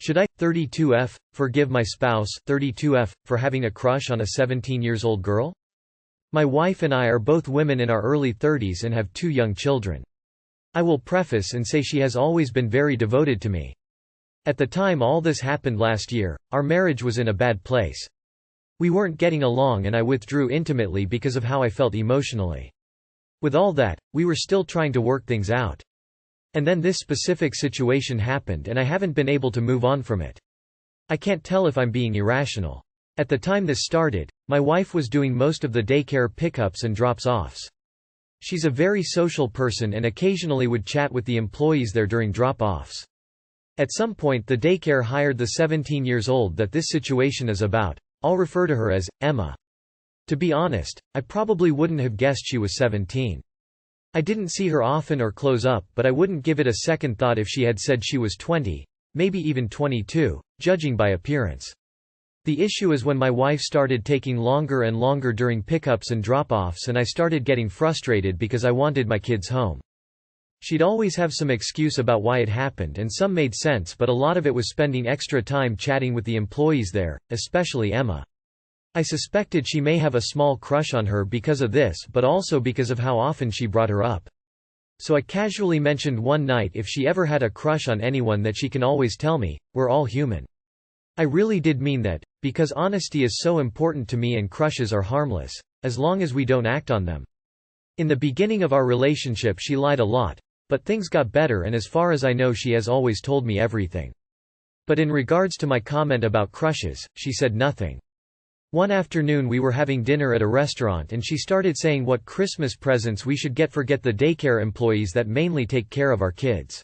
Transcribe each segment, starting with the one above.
Should I, 32F, forgive my spouse, 32F, for having a crush on a 17-years-old girl? My wife and I are both women in our early 30s and have 2 young children. I will preface and say she has always been very devoted to me. At the time all this happened last year, our marriage was in a bad place. We weren't getting along and I withdrew intimately because of how I felt emotionally. With all that, we were still trying to work things out. And then this specific situation happened and I haven't been able to move on from it. I can't tell if I'm being irrational. At the time this started, my wife was doing most of the daycare pickups and drops-offs. She's a very social person and occasionally would chat with the employees there during drop-offs. At some point the daycare hired the 17-years-old that this situation is about. I'll refer to her as Emma. To be honest, I probably wouldn't have guessed she was 17. I didn't see her often or close up, but I wouldn't give it a second thought if she had said she was 20, maybe even 22, judging by appearance. The issue is when my wife started taking longer and longer during pickups and drop-offs and I started getting frustrated because I wanted my kids home. She'd always have some excuse about why it happened and some made sense, but a lot of it was spending extra time chatting with the employees there, especially Emma. I suspected she may have a small crush on her because of this, but also because of how often she brought her up. So I casually mentioned one night if she ever had a crush on anyone that she can always tell me, we're all human. I really did mean that, because honesty is so important to me and crushes are harmless, as long as we don't act on them. In the beginning of our relationship she lied a lot, but things got better and as far as I know she has always told me everything. But in regards to my comment about crushes, she said nothing. One afternoon we were having dinner at a restaurant and she started saying what Christmas presents we should forget the daycare employees that mainly take care of our kids.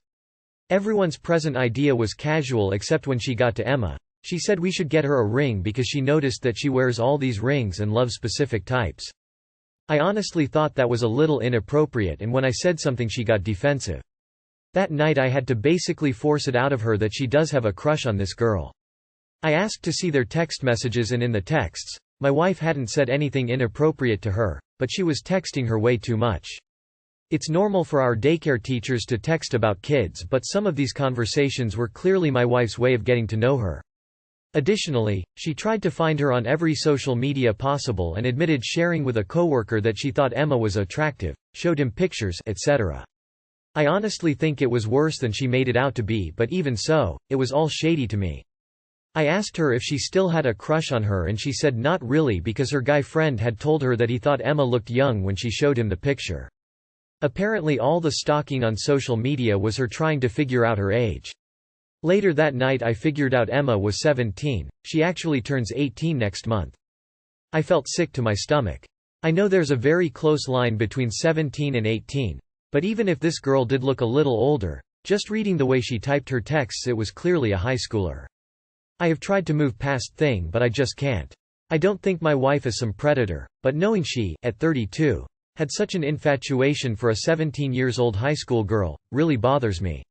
Everyone's present idea was casual except when she got to Emma. She said we should get her a ring because she noticed that she wears all these rings and loves specific types. I honestly thought that was a little inappropriate and when I said something she got defensive. That night I had to basically force it out of her that she does have a crush on this girl. I asked to see their text messages and in the texts, my wife hadn't said anything inappropriate to her, but she was texting her way too much. It's normal for our daycare teachers to text about kids, but some of these conversations were clearly my wife's way of getting to know her. Additionally, she tried to find her on every social media possible and admitted sharing with a coworker that she thought Emma was attractive, showed him pictures, etc. I honestly think it was worse than she made it out to be, but even so, it was all shady to me. I asked her if she still had a crush on her and she said not really because her guy friend had told her that he thought Emma looked young when she showed him the picture. Apparently all the stalking on social media was her trying to figure out her age. Later that night I figured out Emma was 17, she actually turns 18 next month. I felt sick to my stomach. I know there's a very close line between 17 and 18, but even if this girl did look a little older, just reading the way she typed her texts it was clearly a high schooler. I have tried to move past thing but I just can't. I don't think my wife is some predator, but knowing she, at 32, had such an infatuation for a 17-years-old high school girl, really bothers me.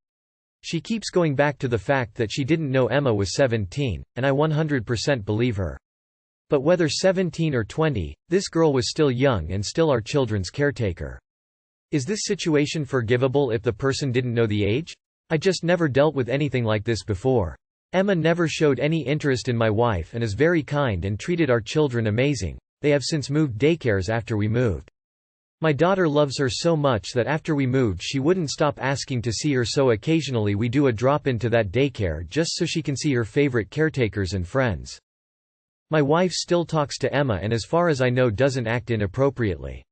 She keeps going back to the fact that she didn't know Emma was 17, and I 100% believe her. But whether 17 or 20, this girl was still young and still our children's caretaker. Is this situation forgivable if the person didn't know the age? I just never dealt with anything like this before. Emma never showed any interest in my wife and is very kind and treated our children amazing. They have since moved daycares after we moved. My daughter loves her so much that after we moved she wouldn't stop asking to see her, so occasionally we do a drop-in to that daycare just so she can see her favorite caretakers and friends. My wife still talks to Emma and as far as I know doesn't act inappropriately.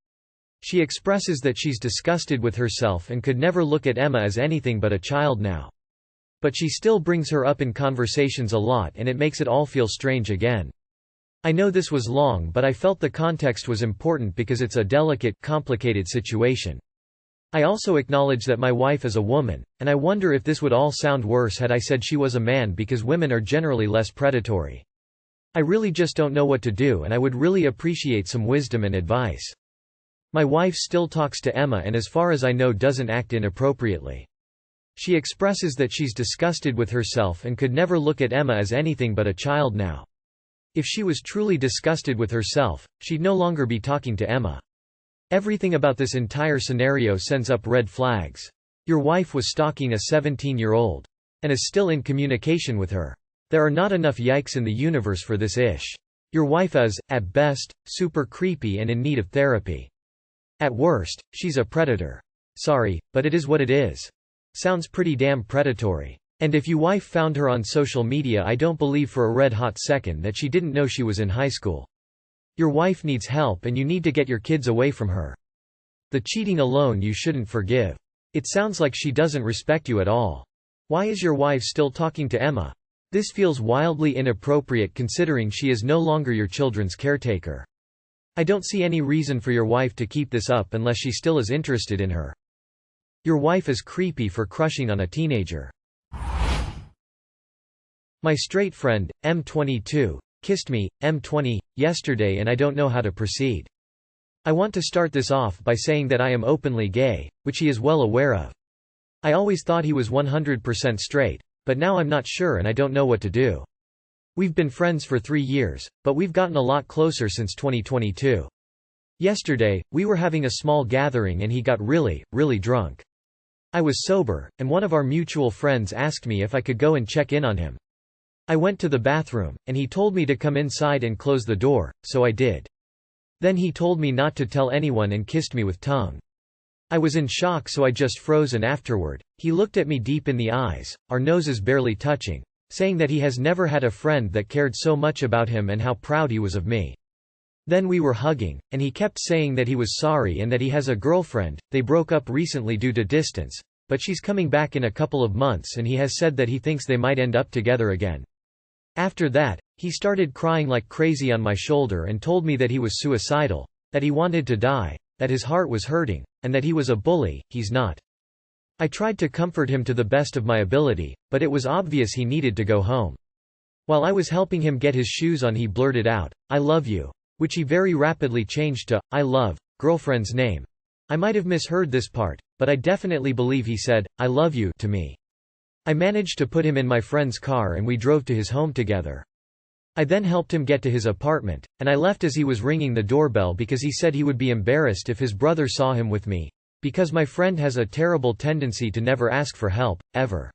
She expresses that she's disgusted with herself and could never look at Emma as anything but a child now. But she still brings her up in conversations a lot and it makes it all feel strange again. I know this was long but I felt the context was important because it's a delicate, complicated situation. I also acknowledge that my wife is a woman, and I wonder if this would all sound worse had I said she was a man because women are generally less predatory. I really just don't know what to do and I would really appreciate some wisdom and advice. My wife still talks to Emma and as far as I know doesn't act inappropriately. She expresses that she's disgusted with herself and could never look at Emma as anything but a child now. If she was truly disgusted with herself, she'd no longer be talking to Emma. Everything about this entire scenario sends up red flags. Your wife was stalking a 17-year-old. and is still in communication with her. There are not enough yikes in the universe for this ish. Your wife is, at best, super creepy and in need of therapy. At worst, she's a predator. Sorry, but it is what it is. Sounds pretty damn predatory. And if your wife found her on social media, I don't believe for a red-hot second that she didn't know she was in high school. Your wife needs help and you need to get your kids away from her. The cheating alone you shouldn't forgive. It sounds like she doesn't respect you at all. Why is your wife still talking to Emma? This feels wildly inappropriate considering she is no longer your children's caretaker. I don't see any reason for your wife to keep this up unless she still is interested in her. Your wife is creepy for crushing on a teenager. My straight friend, M22, kissed me, M20, yesterday and I don't know how to proceed. I want to start this off by saying that I am openly gay, which he is well aware of. I always thought he was 100% straight, but now I'm not sure and I don't know what to do. We've been friends for 3 years, but we've gotten a lot closer since 2022. Yesterday, we were having a small gathering and he got really drunk. I was sober, and one of our mutual friends asked me if I could go and check in on him. I went to the bathroom, and he told me to come inside and close the door, so I did. Then he told me not to tell anyone and kissed me with tongue. I was in shock, so I just froze, and afterward, he looked at me deep in the eyes, our noses barely touching, saying that he has never had a friend that cared so much about him and how proud he was of me. Then we were hugging, and he kept saying that he was sorry and that he has a girlfriend. They broke up recently due to distance, but she's coming back in a couple of months and he has said that he thinks they might end up together again. After that, he started crying like crazy on my shoulder and told me that he was suicidal, that he wanted to die, that his heart was hurting, and that he was a bully. He's not. I tried to comfort him to the best of my ability, but it was obvious he needed to go home. While I was helping him get his shoes on, he blurted out, "I love you," which he very rapidly changed to, "I love, girlfriend's name." I might have misheard this part, but I definitely believe he said, "I love you," to me. I managed to put him in my friend's car and we drove to his home together. I then helped him get to his apartment, and I left as he was ringing the doorbell because he said he would be embarrassed if his brother saw him with me, because my friend has a terrible tendency to never ask for help, ever.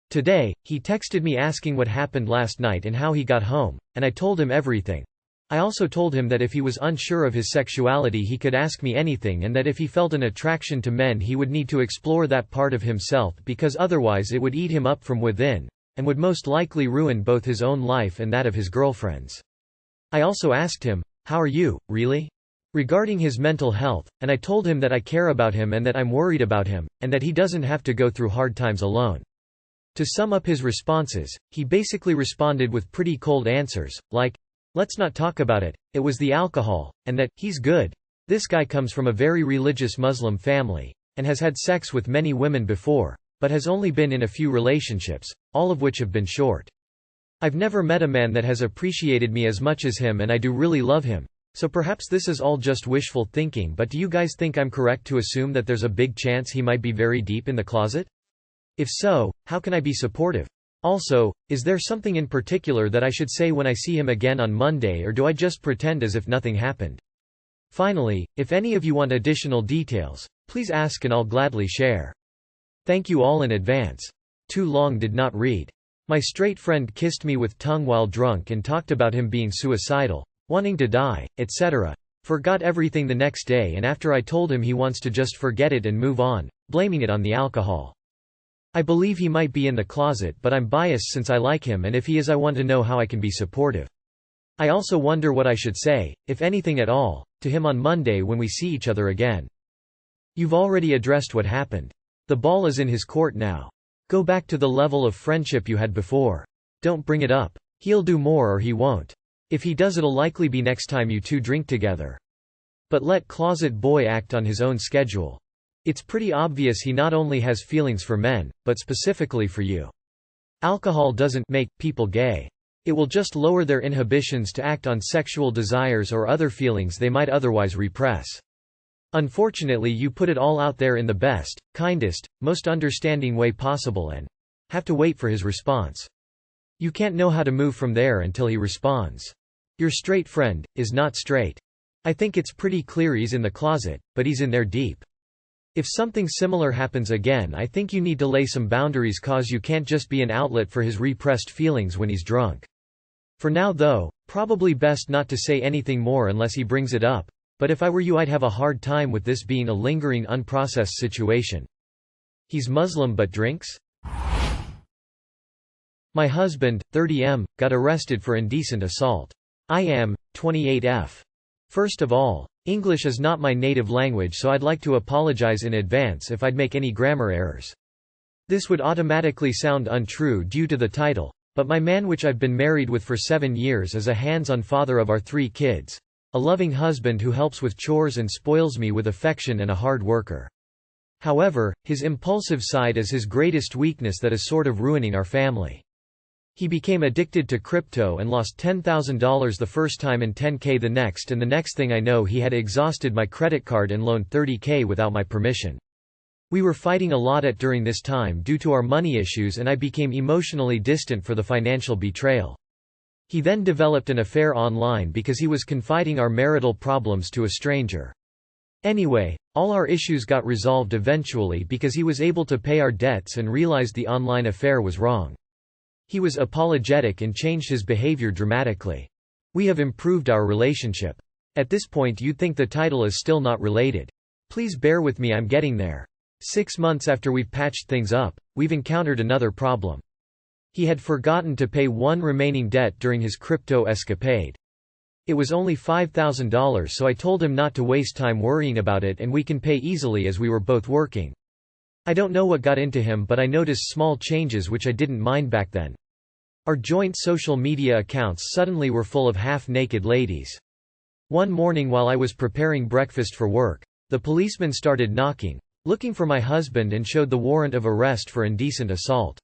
Today, he texted me asking what happened last night and how he got home, and I told him everything. I also told him that if he was unsure of his sexuality he could ask me anything, and that if he felt an attraction to men he would need to explore that part of himself because otherwise it would eat him up from within, and would most likely ruin both his own life and that of his girlfriend's. I also asked him, "How are you, really?" regarding his mental health, and I told him that I care about him and that I'm worried about him, and that he doesn't have to go through hard times alone. To sum up his responses, he basically responded with pretty cold answers, like, "Let's not talk about it, it was the alcohol," and that, "He's good. This guy comes from a very religious Muslim family, and has had sex with many women before, but has only been in a few relationships, all of which have been short. I've never met a man that has appreciated me as much as him and I do really love him. So perhaps this is all just wishful thinking, but do you guys think I'm correct to assume that there's a big chance he might be very deep in the closet? If so, how can I be supportive? Also, is there something in particular that I should say when I see him again on Monday, or do I just pretend as if nothing happened? Finally, if any of you want additional details, please ask and I'll gladly share. Thank you all in advance. Too long did not read. My straight friend kissed me with tongue while drunk and talked about him being suicidal, wanting to die, etc. Forgot everything the next day, and after I told him he wants to just forget it and move on, blaming it on the alcohol. I believe he might be in the closet, but I'm biased since I like him, and if he is I want to know how I can be supportive. I also wonder what I should say, if anything at all, to him on Monday when we see each other again. You've already addressed what happened. The ball is in his court now. Go back to the level of friendship you had before. Don't bring it up. He'll do more or he won't. If he does, it'll likely be next time you two drink together. But let closet boy act on his own schedule. It's pretty obvious he not only has feelings for men, but specifically for you. Alcohol doesn't make people gay. It will just lower their inhibitions to act on sexual desires or other feelings they might otherwise repress. Unfortunately, you put it all out there in the best, kindest, most understanding way possible and have to wait for his response. You can't know how to move from there until he responds. Your straight friend is not straight. I think it's pretty clear he's in the closet, but he's in there deep. If something similar happens again, I think you need to lay some boundaries, cause you can't just be an outlet for his repressed feelings when he's drunk. For now though, probably best not to say anything more unless he brings it up, but if I were you I'd have a hard time with this being a lingering unprocessed situation. He's Muslim but drinks? My husband, 30M, got arrested for indecent assault. I am 28F. First of all, English is not my native language, so I'd like to apologize in advance if I'd make any grammar errors. This would automatically sound untrue due to the title, but my man, which I've been married with for 7 years, is a hands-on father of our 3 kids, a loving husband who helps with chores and spoils me with affection, and a hard worker. However, his impulsive side is his greatest weakness that is sort of ruining our family. He became addicted to crypto and lost $10,000 the first time and $10K the next, and the next thing I know he had exhausted my credit card and loaned $30K without my permission. We were fighting a lot during this time due to our money issues, and I became emotionally distant for the financial betrayal. He then developed an affair online because he was confiding our marital problems to a stranger. Anyway, all our issues got resolved eventually because he was able to pay our debts and realized the online affair was wrong. He was apologetic and changed his behavior dramatically. We have improved our relationship. At this point you'd think the title is still not related. Please bear with me, I'm getting there. 6 months after we've patched things up, we've encountered another problem. He had forgotten to pay one remaining debt during his crypto escapade. It was only $5,000, so I told him not to waste time worrying about it and we can pay easily as we were both working. I don't know what got into him, but I noticed small changes which I didn't mind back then. Our joint social media accounts suddenly were full of half-naked ladies. One morning while I was preparing breakfast for work, the policeman started knocking, looking for my husband, and showed the warrant of arrest for indecent assault.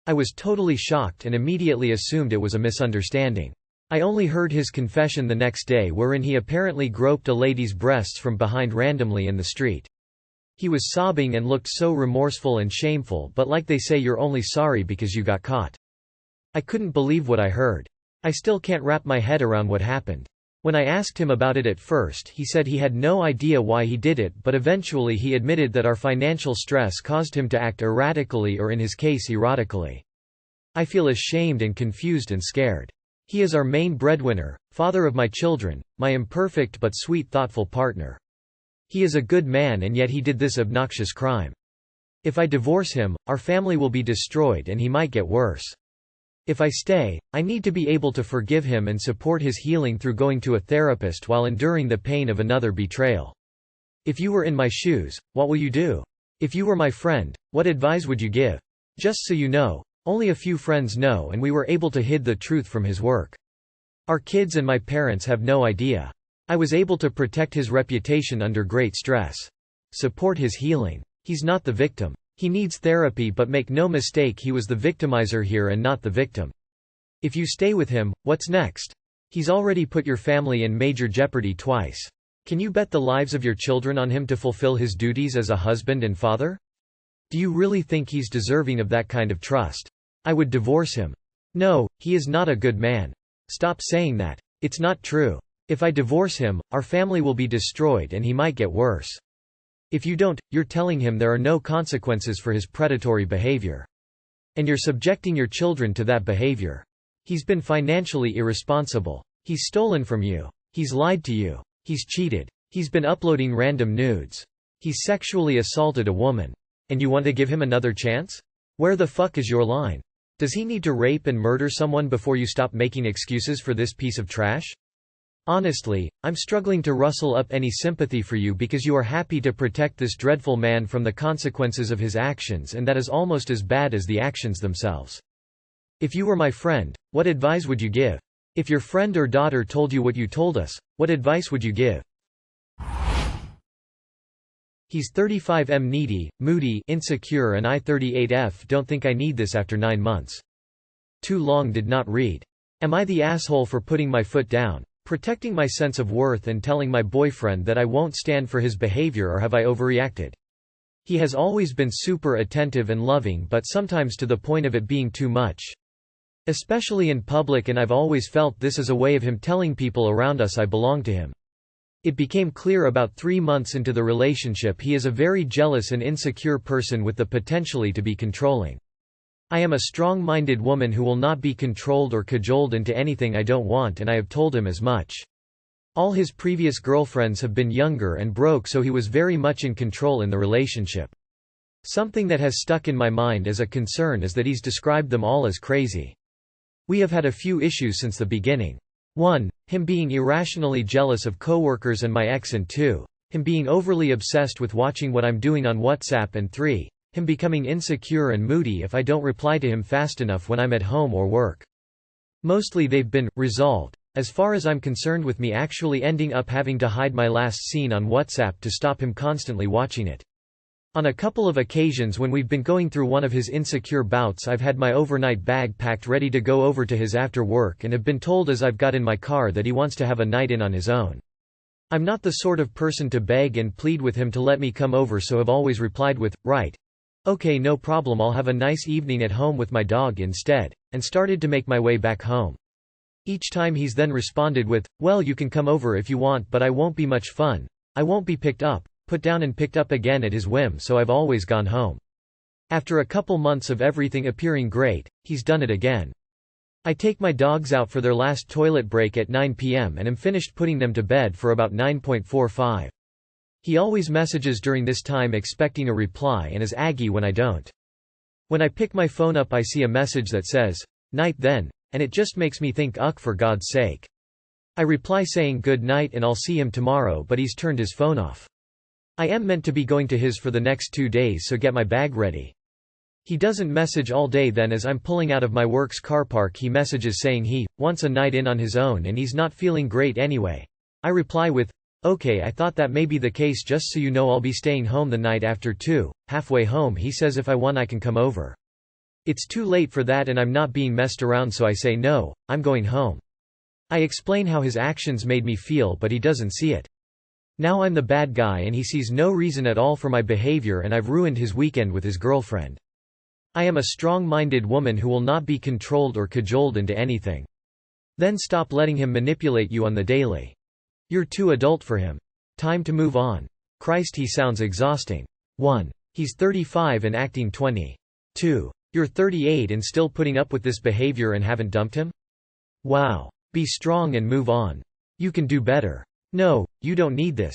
I was totally shocked and immediately assumed it was a misunderstanding. I only heard his confession the next day, wherein he apparently groped a lady's breasts from behind randomly in the street. He was sobbing and looked so remorseful and shameful, but like they say, you're only sorry because you got caught. I couldn't believe what I heard. I still can't wrap my head around what happened. When I asked him about it at first, he said he had no idea why he did it, but eventually he admitted that our financial stress caused him to act erratically, or in his case erotically. I feel ashamed and confused and scared. He is our main breadwinner, father of my children, my imperfect but sweet, thoughtful partner. He is a good man, and yet he did this obnoxious crime. If I divorce him, our family will be destroyed and he might get worse. If I stay, I need to be able to forgive him and support his healing through going to a therapist while enduring the pain of another betrayal. If you were in my shoes, what will you do? If you were my friend, what advice would you give? Just so you know, only a few friends know, and we were able to hide the truth from his work. Our kids and my parents have no idea. I was able to protect his reputation under great stress. Support his healing. He's not the victim. He needs therapy, but make no mistake, he was the victimizer here and not the victim. If you stay with him, what's next? He's already put your family in major jeopardy twice. Can you bet the lives of your children on him to fulfill his duties as a husband and father? Do you really think he's deserving of that kind of trust? I would divorce him. No, he is not a good man. Stop saying that. It's not true. If I divorce him, our family will be destroyed and he might get worse. If you don't, you're telling him there are no consequences for his predatory behavior. And you're subjecting your children to that behavior. He's been financially irresponsible. He's stolen from you. He's lied to you. He's cheated. He's been uploading random nudes. He's sexually assaulted a woman. And you want to give him another chance? Where the fuck is your line? Does he need to rape and murder someone before you stop making excuses for this piece of trash? Honestly, I'm struggling to rustle up any sympathy for you because you are happy to protect this dreadful man from the consequences of his actions, and that is almost as bad as the actions themselves. If you were my friend, what advice would you give? If your friend or daughter told you what you told us, what advice would you give? He's 35M, needy, moody, insecure, and I 38F don't think I need this after 9 months. Too long, did not read. Am I the asshole for putting my foot down, protecting my sense of worth, and telling my boyfriend that I won't stand for his behavior, or have I overreacted? He has always been super attentive and loving, but sometimes to the point of it being too much. Especially in public, and I've always felt this is a way of him telling people around us I belong to him. It became clear about 3 months into the relationship he is a very jealous and insecure person with the potentially to be controlling. I am a strong-minded woman who will not be controlled or cajoled into anything I don't want, and I have told him as much. All his previous girlfriends have been younger and broke, so he was very much in control in the relationship. Something that has stuck in my mind as a concern is that he's described them all as crazy. We have had a few issues since the beginning. 1. Him being irrationally jealous of coworkers and my ex, and 2. Him being overly obsessed with watching what I'm doing on WhatsApp, and 3. Him becoming insecure and moody if I don't reply to him fast enough when I'm at home or work. Mostly they've been resolved. As far as I'm concerned, with me actually ending up having to hide my last scene on WhatsApp to stop him constantly watching it. On a couple of occasions when we've been going through one of his insecure bouts, I've had my overnight bag packed ready to go over to his after work, and have been told as I've got in my car that he wants to have a night in on his own. I'm not the sort of person to beg and plead with him to let me come over, so have always replied with, "Right. Okay, no problem, I'll have a nice evening at home with my dog instead," and started to make my way back home. Each time he's then responded with, "Well, you can come over if you want, but I won't be much fun. I won't be picked up, put down and picked up again at his whim, so I've always gone home." After a couple months of everything appearing great, he's done it again. I take my dogs out for their last toilet break at 9 p.m. and am finished putting them to bed for about 9:45. He always messages during this time expecting a reply and is aggy when I don't. When I pick my phone up, I see a message that says, "Night then," and it just makes me think, ugh, for God's sake. I reply saying good night and I'll see him tomorrow, but he's turned his phone off. I am meant to be going to his for the next 2 days, so get my bag ready. He doesn't message all day, then as I'm pulling out of my work's car park he messages saying he wants a night in on his own and he's not feeling great anyway. I reply with, "Okay, I thought that may be the case, just so you know I'll be staying home the night after too." Halfway home he says if I want I can come over. It's too late for that and I'm not being messed around, so I say no, I'm going home. I explain how his actions made me feel, but he doesn't see it. Now I'm the bad guy and he sees no reason at all for my behavior, and I've ruined his weekend with his girlfriend. I am a strong-minded woman who will not be controlled or cajoled into anything. Then stop letting him manipulate you on the daily. You're too adult for him. Time to move on. Christ, he sounds exhausting. 1. He's 35 and acting 20. 2. You're 38 and still putting up with this behavior and haven't dumped him? Wow. Be strong and move on. You can do better. No, you don't need this.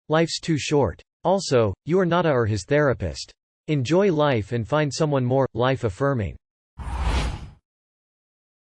Life's too short. Also, you are not a or his therapist. Enjoy life and find someone more life-affirming.